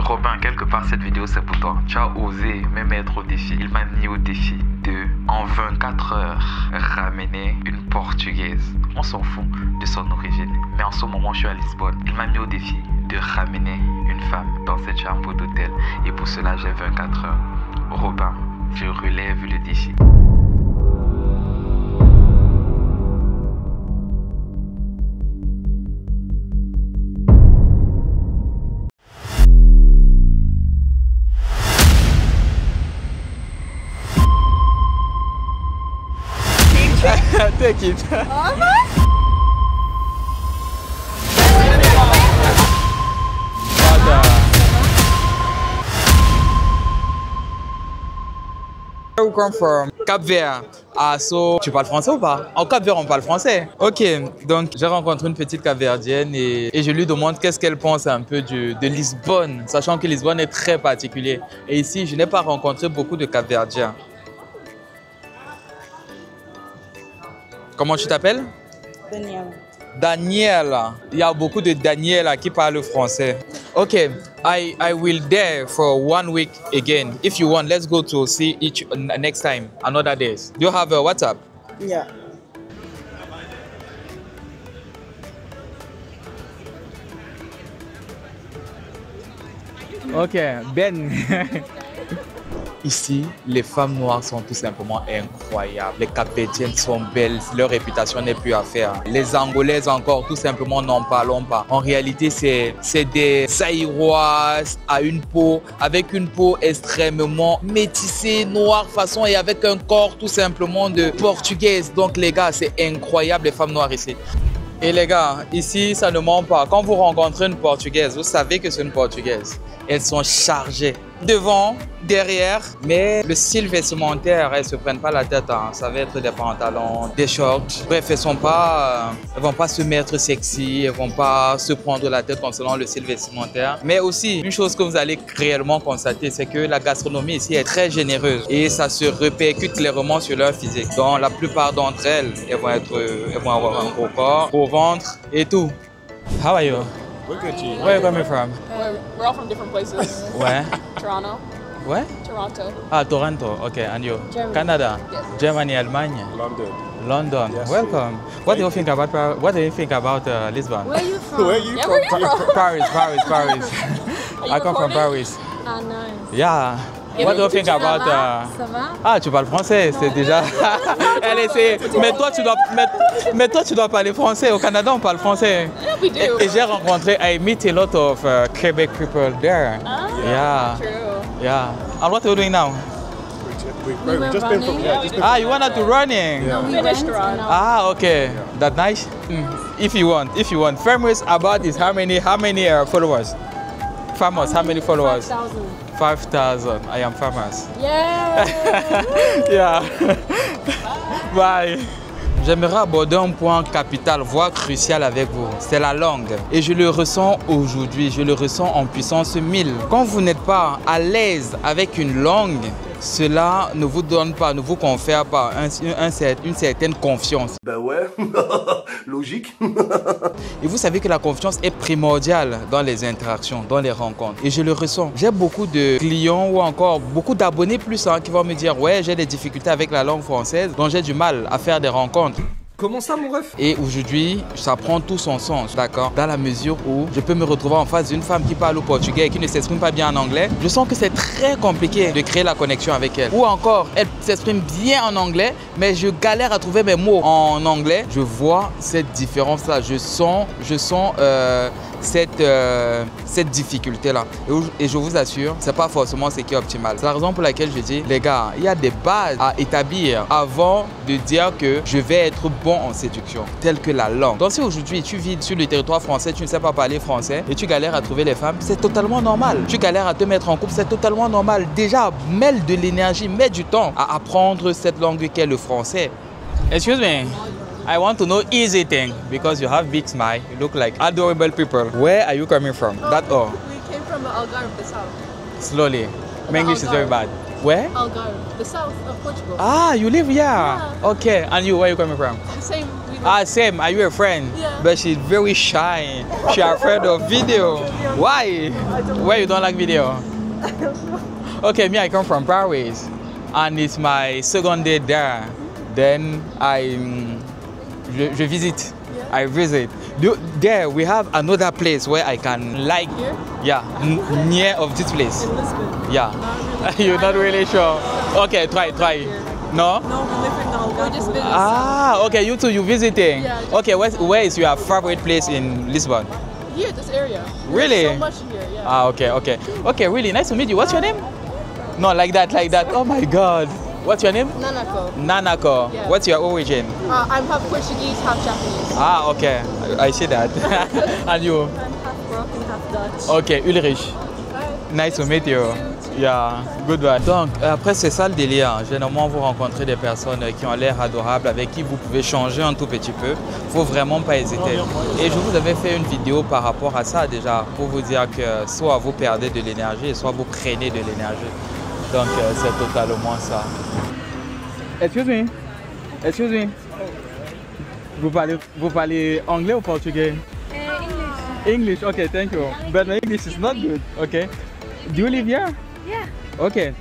Robin, quelque part cette vidéo c'est pour toi. Tu as osé me mettre au défi. Il m'a mis au défi de, en 24 heures, ramener une Portugaise. On s'en fout de son origine. Mais en ce moment, je suis à Lisbonne. Il m'a mis au défi de ramener une femme dans cette chambre d'hôtel. Et pour cela, j'ai 24 heures. Robin, je relève le défi. Take it. Where you come from? Cap Vert. Ah, so, tu parles français ou pas? En Cap Vert, on parle français. Ok, donc j'ai rencontré une petite capverdienne et je lui demande qu'est-ce qu'elle pense un peu de Lisbonne, sachant que Lisbonne est très particulier. Et ici, je n'ai pas rencontré beaucoup de capverdiens. Comment tu t'appelles? Daniel. Daniela. Il y a beaucoup de Daniela qui parlent français. Ok, I will there for 1 week again. If you want, let's go to see each next time, another days. Do you have a WhatsApp? Yeah. Ok, Ben. Ici, les femmes noires sont tout simplement incroyables. Les Capverdiennes sont belles, leur réputation n'est plus à faire. Les Angolaises encore, tout simplement, n'en parlons pas. En réalité, c'est des Zaïroises avec une peau extrêmement métissée, noire façon et avec un corps tout simplement de Portugaise. Donc les gars, c'est incroyable les femmes noires ici. Et les gars, ici, ça ne ment pas. Quand vous rencontrez une Portugaise, vous savez que c'est une Portugaise. Elles sont chargées. Devant, derrière, mais le style vestimentaire, elles ne se prennent pas la tête. Hein. Ça va être des pantalons, des shorts. Bref, elles ne vont pas se mettre sexy, elles ne vont pas se prendre la tête concernant le style vestimentaire. Mais aussi, une chose que vous allez réellement constater, c'est que la gastronomie ici est très généreuse et ça se répercute clairement sur leur physique. Donc, la plupart d'entre elles, elles vont avoir un gros corps, gros ventre et tout. How are you? We're good, G. Where are you coming from? We're all from different places. Where? Toronto. Where? Toronto. Ah, Toronto. Okay, and you? Germany. Canada, Yes. Germany, Allemagne, London. London. Yes, Welcome. What do you think about Lisbon? Where are you from? Where you Yeah, from? where you from? Paris. Are you I come from recording? Paris. Ah, nice. Yeah. What do you think about? Ça va? Ah, tu parles français, c'est déjà. Elle essaie. Mais toi, tu dois parler français. Au Canada, on parle français. Yeah, we do. Et j'ai rencontré, I meet a lot of Quebec people there. Ah, Yeah. True. Yeah. And what are you doing now? We were just been from running. Ah, you wanted to running? No, we Finished went. run. Ah, okay. That nice. If you want. Famous about this. How many followers? Famous. How many followers? 5,000. 5,000. I am famous. Yeah. Yeah. Bye. J'aimerais aborder un point capital, voire crucial avec vous. C'est la langue. Et je le ressens aujourd'hui. Je le ressens en puissance 1000. Quand vous n'êtes pas à l'aise avec une langue, cela ne vous donne pas, ne vous confère pas une certaine confiance. Ben ouais, logique. Et vous savez que la confiance est primordiale dans les interactions, dans les rencontres. Et je le ressens. J'ai beaucoup de clients ou encore beaucoup d'abonnés plus qui vont me dire « Ouais, j'ai des difficultés avec la langue française, donc j'ai du mal à faire des rencontres. » Comment ça, mon ref? Et aujourd'hui, ça prend tout son sens, d'accord? Dans la mesure où je peux me retrouver en face d'une femme qui parle au portugais et qui ne s'exprime pas bien en anglais. Je sens que c'est très compliqué de créer la connexion avec elle. Ou encore, elle s'exprime bien en anglais, mais je galère à trouver mes mots en anglais. Je vois cette différence-là. Je sens cette difficulté-là. Et je vous assure, c'est pas forcément ce qui est optimal. C'est la raison pour laquelle je dis, les gars, il y a des bases à établir avant de dire que je vais être bon en séduction, telle que la langue. Donc si aujourd'hui tu vis sur le territoire français, tu ne sais pas parler français et tu galères à trouver les femmes, c'est totalement normal. Tu galères à te mettre en couple, c'est totalement normal. Déjà, mêle de l'énergie, mets du temps à apprendre cette langue qu'est le français. Excuse me. I want to know easy thing because you have big smile. You look like adorable people. Where are you coming from? That all. We came from Algarve, the south. Slowly. My English is very bad. Where? Algarve, the south of Portugal. Ah, you live here. Yeah. Okay. And you, where are you coming from? Same. We Ah, same. Are you a friend? Yeah. But she's very shy. She's afraid of video. Why? Why you don't like video? Okay, me, I come from Paris, and it's my second day there. Then je visite. I visit. There we have another place where I can like. Here? Yeah, near of this place. In Lisbon. Yeah. Not really. You're not really sure. Okay, try. No? No, we live in the Algarve. We just visited. Ah, okay, you two, you visiting? Yeah, just Okay, where is your favorite place in Lisbon? Here, this area. Really? There's so much here, yeah. Ah, okay. Okay, really nice to meet you. What's your name? No, like that. Oh my God. What's your name? Nanako. Nanako. Yeah. What's your origin? I'm half Portuguese, half Japanese. Ah, okay. I see that. And you? I'm half Moroccan, half Dutch. Okay, Ulrich. Nice to meet you. Yeah, goodbye. Donc, après, c'est ça le délire. Généralement, vous rencontrez des personnes qui ont l'air adorables, avec qui vous pouvez changer un tout petit peu. Il ne faut vraiment pas hésiter. Et je vous avais fait une vidéo par rapport à ça déjà, pour vous dire que soit vous perdez de l'énergie, soit vous prenez de l'énergie. Donc, c'est totalement ça. Excuse me. Vous parlez anglais ou portugais? English, okay, thank you. But my English is not good, okay. Do you live here? Yeah. Okay.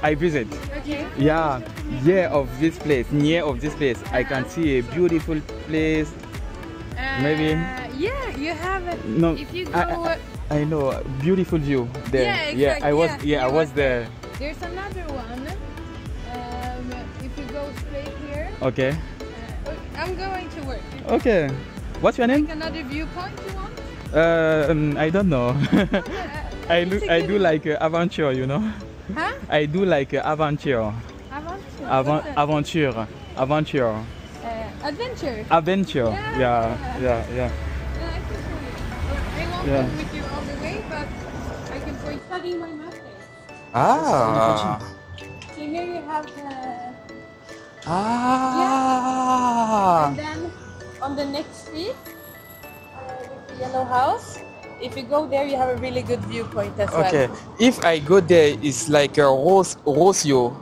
I visit. Okay. Yeah, near of this place. I can see a beautiful place. Maybe. Yeah, you have it. No, If you go, I know, beautiful view there. Yeah, exactly. I was there. there's another one. If you go straight here, Okay. I'm going to work. Okay. What's your name? Like another viewpoint you want? I don't know. I do like aventure, you know. Huh? I do like aventure. Adventure. Adventure. Adventure. Yeah. Yeah, I can show you. I won't Yeah. go with you all the way, but I can show you. Studying my master's. Ah. So here you have Ah. and then on the next street, the yellow house. If you go there, you have a really good viewpoint as Okay. well. If I go there, it's like a Rocio.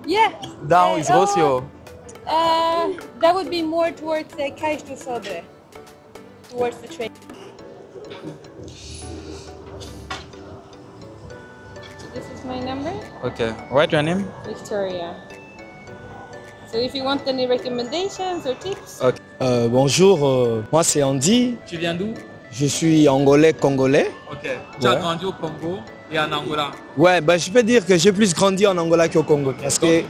Yeah. Down is Rocio. That would be more towards Cais do Sodre, towards the train. This is my number, Okay. What's your name? Victoria. So if you want any recommendations or tips, Okay. Bonjour, moi c'est Andy, Tu viens d'où? je suis angolais congolais. Ok. Tu as Ouais. grandi au Congo et en Angola. Ouais, ben, je peux dire que j'ai plus grandi en Angola qu'au Congo parce que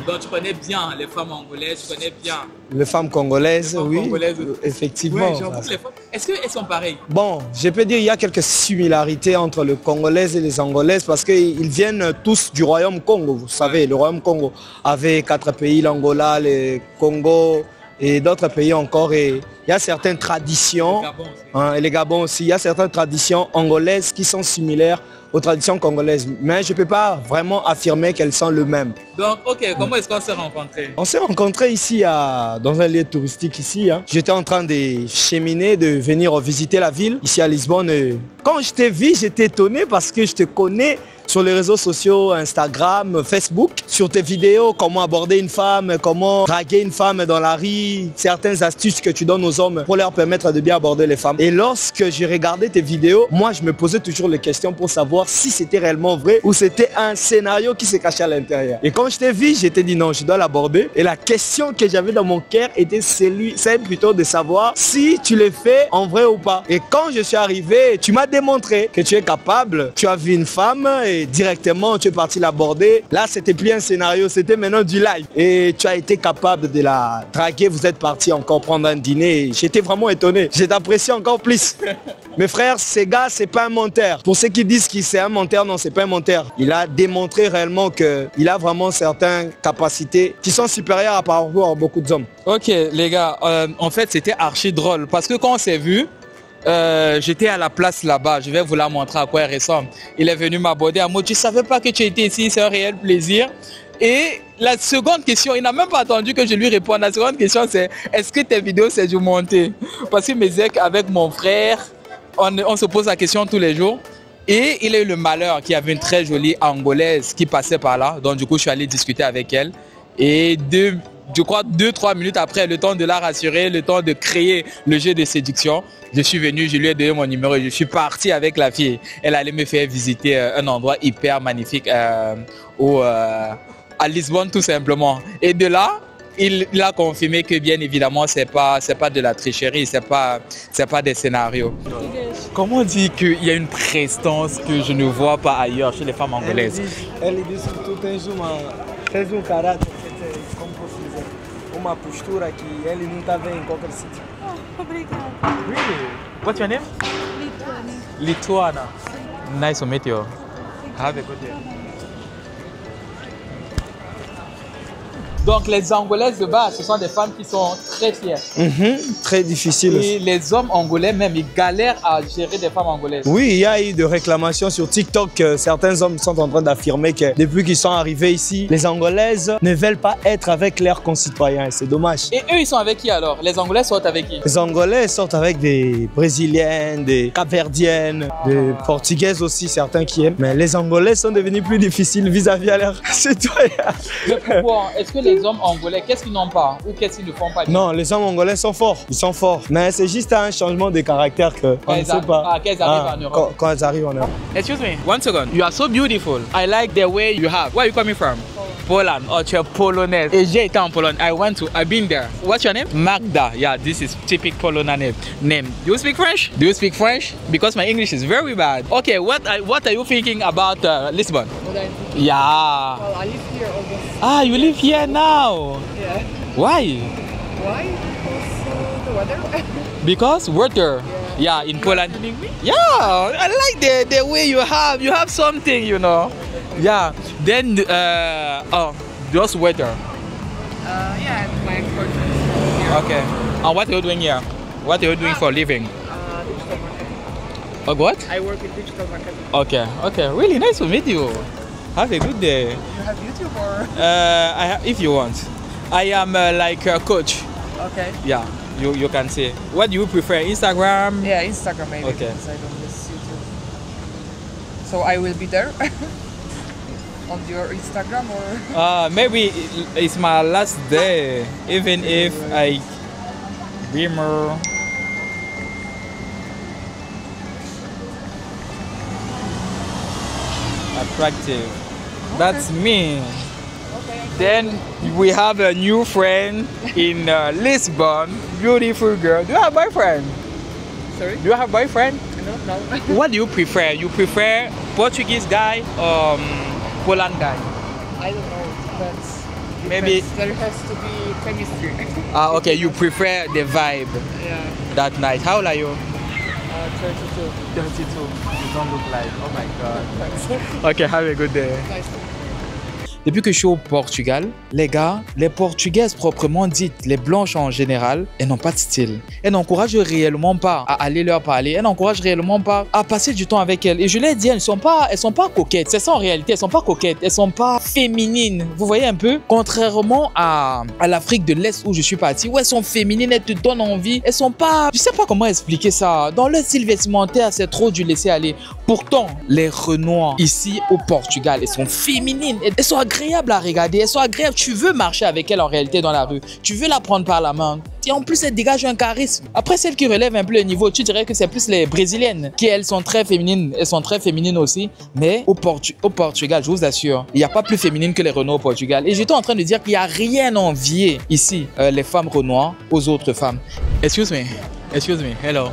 Donc tu connais bien les femmes angolaises, tu connais bien. les femmes congolaises, Les femmes oui, congolaises. effectivement. Oui, genre toutes les femmes. Est-ce qu'elles sont pareilles? Bon, je peux dire qu'il y a quelques similarités entre les Congolaises et les Angolaises parce qu'ils viennent tous du royaume Congo. Vous savez, le royaume Congo avait 4 pays, l'Angola, le Congo et d'autres pays encore. Et il y a certaines traditions, Gabon aussi. hein, et les Gabon aussi, il y a certaines traditions angolaises qui sont similaires aux traditions congolaises. Mais je ne peux pas vraiment affirmer qu'elles sont les mêmes. Donc, ok, comment est-ce qu'on s'est rencontrés? On s'est rencontrés ici dans un lieu touristique ici. Hein. J'étais en train de cheminer, de venir visiter la ville ici à Lisbonne. Et quand je t'ai vu, j'étais étonné parce que je te connais sur les réseaux sociaux, Instagram, Facebook, sur tes vidéos, comment aborder une femme, comment draguer une femme dans la rue, certaines astuces que tu donnes aux hommes pour leur permettre de bien aborder les femmes. Et lorsque j'ai regardé tes vidéos, moi je me posais toujours les questions pour savoir si c'était réellement vrai ou c'était un scénario qui se cachait à l'intérieur. Et quand je t'ai vu, j'ai dit non, je dois l'aborder. Et la question que j'avais dans mon cœur était celle plutôt de savoir si tu l'as fait en vrai ou pas. Et quand je suis arrivé, tu m'as démontré que tu es capable. Tu as vu une femme et directement tu es parti l'aborder. Là, c'était plus un scénario, c'était maintenant du live. Et tu as été capable de la draguer. Vous êtes parti encore prendre un dîner. J'étais vraiment étonné. J'ai t'apprécié encore plus. Mes frères, ces gars, c'est pas un menteur. Pour ceux qui disent qu'il c'est un menteur, non, c'est pas un menteur. Il a démontré réellement qu'il a vraiment certaines capacités qui sont supérieures à par rapport à beaucoup d'hommes. Ok, les gars, en fait, c'était archi drôle parce que quand on s'est vu, j'étais à la place là-bas. Je vais vous la montrer à quoi elle ressemble. Il est venu m'aborder à moi. Tu savais pas que tu étais ici, c'est un réel plaisir. Et la seconde question, il n'a même pas attendu que je lui réponde. La seconde question, c'est est-ce que tes vidéos, c'est du monté? Parce que mes ex, avec mon frère, on se pose la question tous les jours. Et il a eu le malheur qu'il y avait une très jolie Angolaise qui passait par là. Donc du coup, je suis allé discuter avec elle. Et je crois 2-3 minutes après, le temps de la rassurer, le temps de créer le jeu de séduction, je suis venu, je lui ai donné mon numéro et je suis parti avec la fille. Elle allait me faire visiter un endroit hyper magnifique à Lisbonne tout simplement. Et de là, il a confirmé que bien évidemment, c'est pas de la tricherie, c'est pas des scénarios. Comment on dit qu'il y a une prestance que je ne vois pas ailleurs chez les femmes angolaises? Ele disse que tu tens caráter, como posso dizer, uma postura que ele não está vendo em qualquer sítio. Obrigada. Really? What's your name? Lituana. Nice to meet you. Have a good day. Donc les Angolaises de base, ce sont des femmes qui sont très fières. Très difficile. Et les hommes angolais même, ils galèrent à gérer des femmes angolaises. Oui, il y a eu des réclamations sur TikTok que certains hommes sont en train d'affirmer que depuis qu'ils sont arrivés ici, les Angolaises ne veulent pas être avec leurs concitoyens. Et c'est dommage. Et eux, ils sont avec qui alors? Les Angolais sortent avec qui? Les Angolais sortent avec des Brésiliennes, des Capverdiennes, des Portugaises aussi, certains qui aiment. Mais les Angolais sont devenus plus difficiles vis-à-vis de leurs citoyens. Mais pourquoi? Est-ce que les hommes angolais, qu'est-ce qu'ils n'ont pas? Ou qu'est-ce qu'ils ne font pas? Non, les hommes angolais sont forts. Ils sont forts. Mais c'est juste un changement de caractère qu'on ne sait pas. Quand ils arrivent en Europe. Quand ils arrivent en Europe. Excuse me, 1 second. You are so beautiful. I like the way you have. Where are you coming from? Poland. Oh, tu es polonaise. Et j'ai été en Pologne. I've been there. What's your name? Magda. Yeah, this is typical Polonais name. Do you speak French? Do you speak French? Because my English is very bad. Okay, what are you thinking about Lisbon? Yeah. Well, I live here almost. Ah, you live here now? Yeah. Why? Why? Because the weather. Because water. Yeah, in Poland. Yeah, I like the way you have something, you know. Yeah. Then just weather. Yeah, my portrait. Okay. And what are you doing here? What are you doing for a living? Digital marketing. Oh, what? I work in digital marketing. Okay. Really nice to meet you. Have a good day. You have YouTube or? If you want. I am like a coach. Okay. Yeah, you can say. What do you prefer, Instagram? Yeah, Instagram maybe. Okay. Because I don't use YouTube. So I will be there on your Instagram or? Maybe it's my last day, even if I be more attractive. That's me. Then we have a new friend in Lisbon, beautiful girl. Do you have a boyfriend? Sorry? Do you have a boyfriend? No. What do you prefer? You prefer Portuguese guy or Poland guy? I don't know. Depends. Maybe- There has to be chemistry. Okay, you prefer the vibe Yeah. that night. How old are you? 32. 32. You don't look like. Oh my god. Thanks. Okay, have a good day. Nice. Depuis que je suis au Portugal, les gars, les Portugaises proprement dites, les blanches en général, elles n'ont pas de style. Elles n'encouragent réellement pas à aller leur parler. Elles n'encouragent réellement pas à passer du temps avec elles. Et je l'ai dit, elles sont pas coquettes. C'est ça en réalité, elles sont pas coquettes. Elles sont pas féminines. Vous voyez un peu? Contrairement à l'Afrique de l'Est où je suis parti, où elles sont féminines, elles te donnent envie. Elles sont pas, je sais pas comment expliquer ça. Dans leur style vestimentaire, c'est trop du laisser aller. Pourtant, les Renois ici au Portugal, elles sont féminines. Elles sont agréables à regarder, elles sont agréables. Tu veux marcher avec elles en réalité dans la rue. Tu veux la prendre par la main. Et en plus, elles dégagent un charisme. Après, celles qui relèvent un peu le niveau, tu dirais que c'est plus les Brésiliennes qui, elles, sont très féminines. Elles sont très féminines aussi. Mais au Portugal, je vous assure, il n'y a pas plus féminine que les Renois au Portugal. Et j'étais en train de dire qu'il n'y a rien à envier ici, les femmes Renois aux autres femmes. Excuse me. Hello.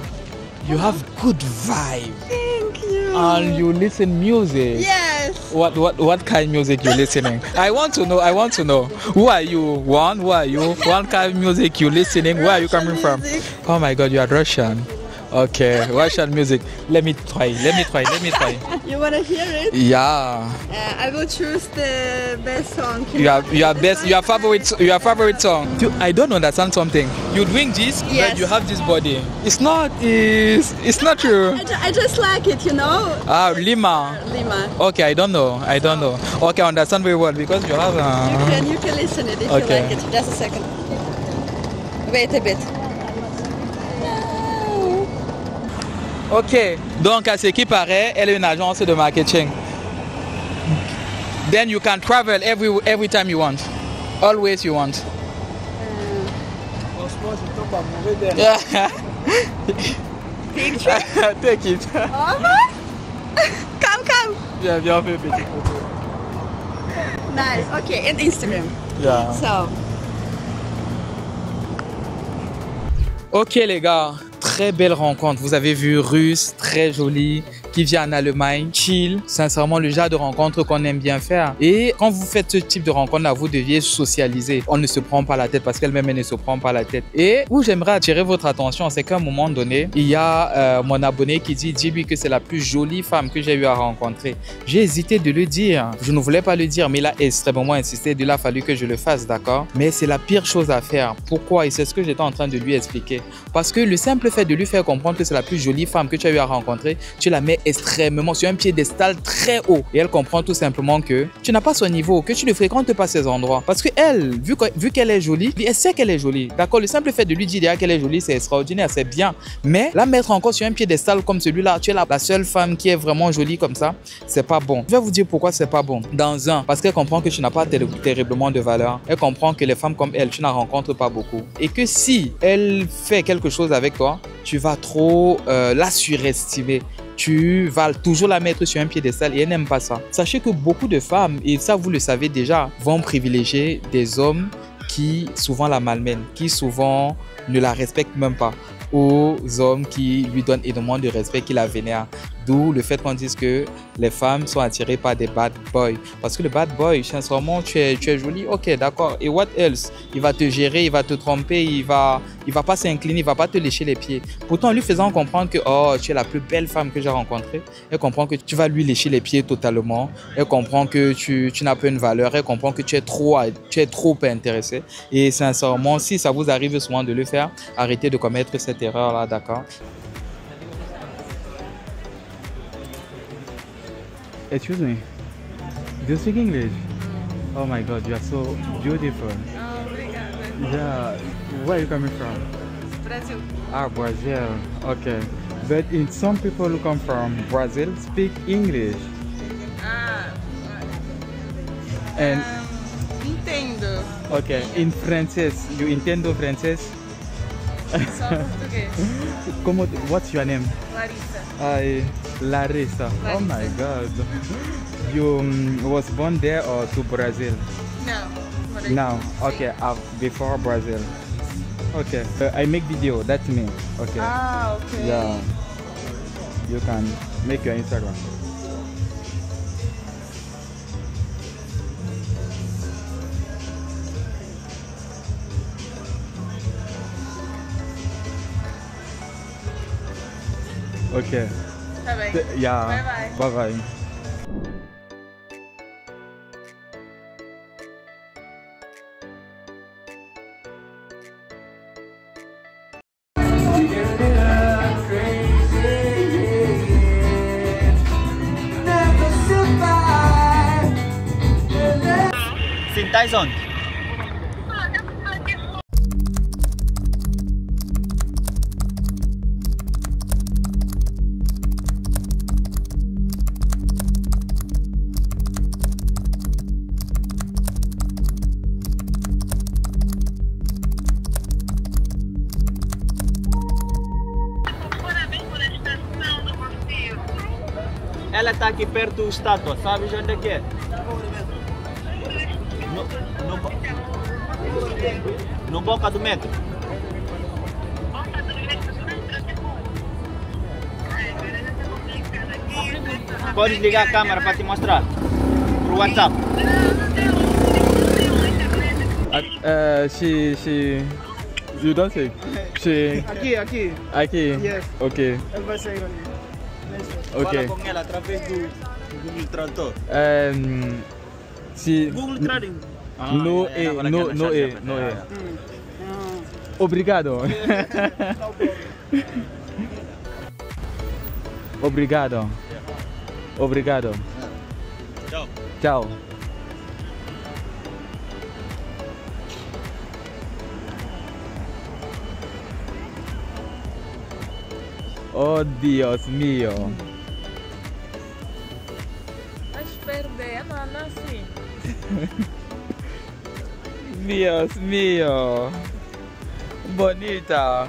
You have good vibe. Thank you. And you listen music. Yes. What kind of music you listening? I want to know. Who are you? Who are you? What kind of music you listening? Where are you coming from? Music. Oh my God, you are Russian. Okay, Russian music. Let me try. You wanna hear it? Yeah. I will choose the best song. Your favorite song. I don't understand something. You're doing this, Yes. but you have this body. It's not true. I just like it, you know. Lima. Lima. Okay, I don't know. Okay, I understand very well because you have. You can listen it if Okay. you like it. Just a second. Wait a bit. Ok, donc à ce qui paraît, elle est une agence de marketing. Then you can travel every time you want. Always you want. pas mourir derrière. Picture? Take it. Oh, come. Viens, viens, fais une petite photo. Nice. Okay, and Instagram. Yeah. So. Ok les gars, très belle rencontre. Vous avez vu Russe, très jolie, qui vient en Allemagne, chill. Sincèrement, le genre de rencontre qu'on aime bien faire. Et quand vous faites ce type de rencontre-là, vous deviez socialiser. On ne se prend pas la tête parce qu'elle-même, elle ne se prend pas la tête. Et où j'aimerais attirer votre attention, c'est qu'à un moment donné, il y a mon abonné qui dit, dis-lui que c'est la plus jolie femme que j'ai eu à rencontrer. J'ai hésité de le dire. Je ne voulais pas le dire, mais il a extrêmement insisté. Il a fallu que je le fasse, d'accord? Mais c'est la pire chose à faire. Pourquoi? Et c'est ce que j'étais en train de lui expliquer. Parce que le simple fait de lui faire comprendre que c'est la plus jolie femme que tu as eu à rencontrer, tu la mets extrêmement sur un piédestal très haut. Et elle comprend tout simplement que tu n'as pas son niveau, que tu ne fréquentes pas ces endroits. Parce que elle, vu qu'elle est jolie, elle sait qu'elle est jolie. D'accord? Le simple fait de lui dire qu'elle est jolie, c'est extraordinaire, c'est bien. Mais la mettre encore sur un piédestal comme celui-là, tu es la seule femme qui est vraiment jolie comme ça, c'est pas bon. Je vais vous dire pourquoi c'est pas bon. Dans un, parce qu'elle comprend que tu n'as pas terriblement de valeur. Elle comprend que les femmes comme elle, tu n'en rencontres pas beaucoup. Et que si elle fait quelque chose avec toi, tu vas trop la surestimer. Tu vas toujours la mettre sur un piédestal et elle n'aime pas ça. Sachez que beaucoup de femmes, et ça vous le savez déjà, vont privilégier des hommes qui souvent la malmènent, qui souvent ne la respectent même pas, aux hommes qui lui donnent énormément de respect, qui la vénèrent. D'où le fait qu'on dise que les femmes sont attirées par des bad boys. Parce que le bad boy, sincèrement, tu es jolie, ok, d'accord. Et what else? Il va te gérer, il va te tromper, il va pas s'incliner, il va pas te lécher les pieds. Pourtant, en lui faisant comprendre que oh, tu es la plus belle femme que j'ai rencontrée, elle comprend que tu vas lui lécher les pieds totalement. Elle comprend que tu n'as pas une valeur. Elle comprend que tu es trop intéressé. Et sincèrement, si ça vous arrive souvent de le faire, arrêtez de commettre cette erreur-là, d'accord? Excuse me, do you speak English? Oh my God, you are so beautiful. Oh, obrigada. Yeah, where are you coming from? Brasil. Ah, Brazil, okay. But some people who come from Brazil speak English. Ah, And, entendo. okay, in francês, you entendo francês? Só português. What's your name? Larissa. Larissa. Oh my God. You was born there or to Brazil? Não. Now, okay, before Brazil. Okay, I make video, that's me. Okay. Ah, ok. Yeah. You can make your Instagram. Okay. Tá bem. Yeah. Bye bye. Bye bye. Sim, Tyson. Ela está aqui perto do estátua, sabes onde é que é? No boca do metro. Podes ligar a câmera para te mostrar pro WhatsApp. You don't say. Aqui. Yes. Okay. Ele vai sair ali. Okay. Fala com ela através do Google Tradutor. Google Trading. No. Obrigado. Obrigado. Tchau. Ciao. Oh Dios mío. Mas perdendo, assim. Dios mío. Bonita.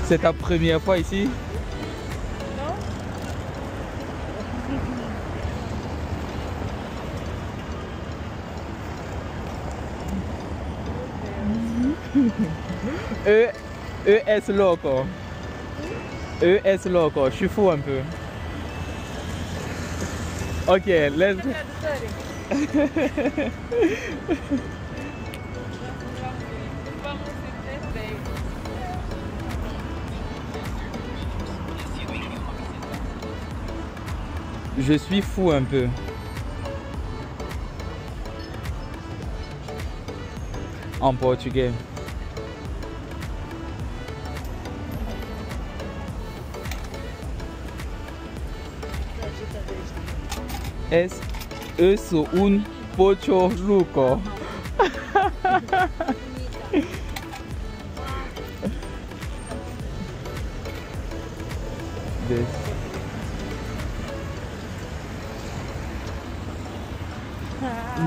C'est ta première fois ici? Non. ES Loco. ES Loco. Je suis fou un peu. Ok, let's go. Je suis fou un peu. En portugais. Eu sou pocho louco.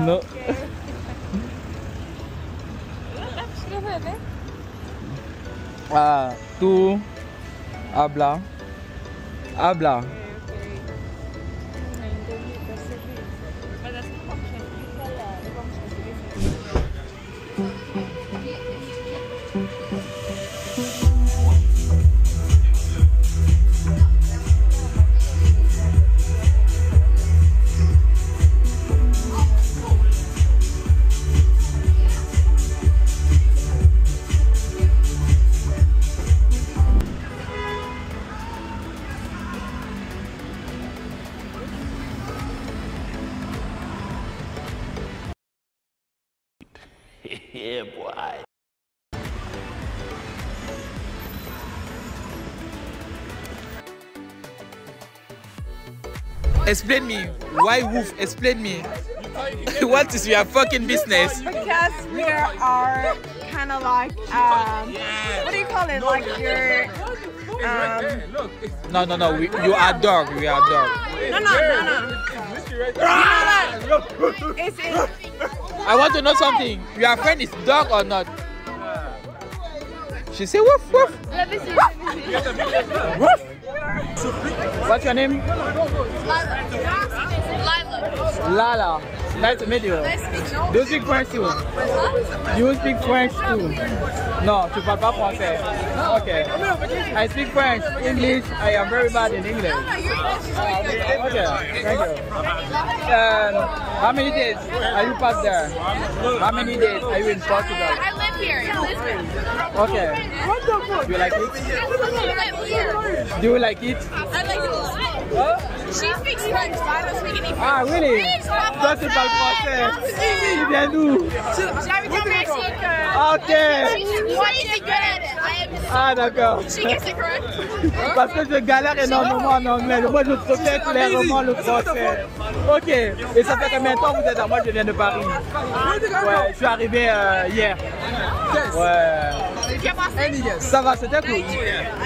No. Ah, tu habla. Habla. Yeah, boy. Explain me. Why Wolf? Explain me. What is your fucking business? Because we are kind of like, what do you call it? Like your, No. You are dog. We are dog. No. It's I want to know something. Your friend is dog or not? She say woof woof. Woof. What's your name? Lala. Nice to meet you. Do you speak French too? You speak French too? No, tu parles pas français. Okay. I speak French, English. I am very bad in English. Okay, thank you. How many days are you past there? How many days are you in Portugal? I live here in Lisbon. Okay. Do you like it? Do you like it? I like it a lot. She speaks French, so I don't speak any French. Ah, really? Toi, tu parles français. Tu viens d'où? J'habite au Mexique. Ok. Moi, je suis good at it. Ah, d'accord. She gets it correct. Parce que je galère énormément en anglais. Moi, je préfère clairement le français. Ok. Et ça fait combien de temps vous êtes là? Moi, je viens de Paris. Ouais, je suis arrivé hier. Ouais. Ça va, c'était cool.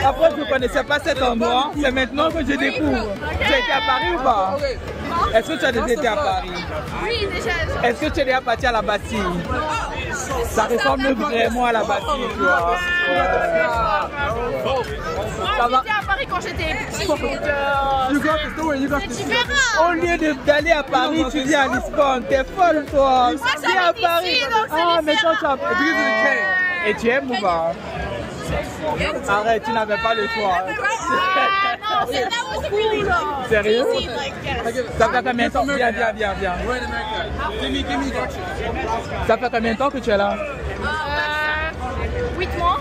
Après, je ne connaissais pas cet endroit. C'est maintenant que je découvre. Tu as été à Paris ou pas? Est-ce que tu as déjà été à Paris? Oui, déjà. Est-ce que tu es déjà parti à la Bastille? Ça ressemble vraiment à la Bastille, tu vois. Moi, j'étais à Paris quand j'étais petit. C'est différent. Au lieu d'aller à Paris, tu dis à Lisbonne. T'es folle, toi. Moi, Tu es à Paris. ici, donc c'est Ah, mais toi, tu as... différent. Et tu aimes ou pas? Arrête, tu n'avais pas le choix. Non, that was really long. Sérieux? Like, yes. Ça fait combien de temps? Viens. Ça fait combien de temps que tu es là? 8 mois.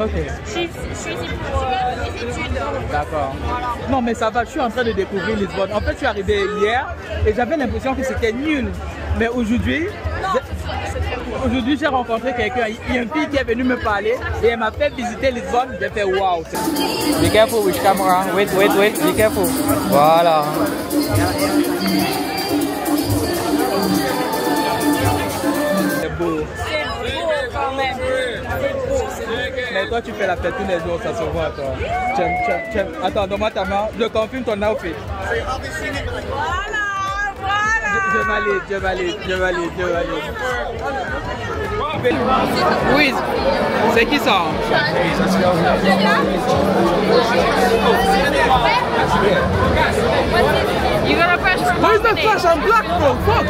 Ok. Je suis ici pour les études. D'accord. Non, mais ça va, je suis en train de découvrir Lisbonne. En fait, je suis arrivé hier et j'avais l'impression que c'était nul. Mais aujourd'hui, j'ai rencontré quelqu'un. Il y a une fille qui est venue me parler et elle m'a fait visiter Lisbonne. J'ai fait waouh. Be careful with camera. Wait. Be careful. Voilà. C'est beau. C'est beau quand même. C'est beau. Mais toi, tu fais la fête tous les jours, ça se voit, toi. Attends, donne-moi ta main. Je confirme ton outfit. Voilà, Je valide. Oui, c'est qui ça? You gotta press for Where's the flash? I'm black, bro. Fuck.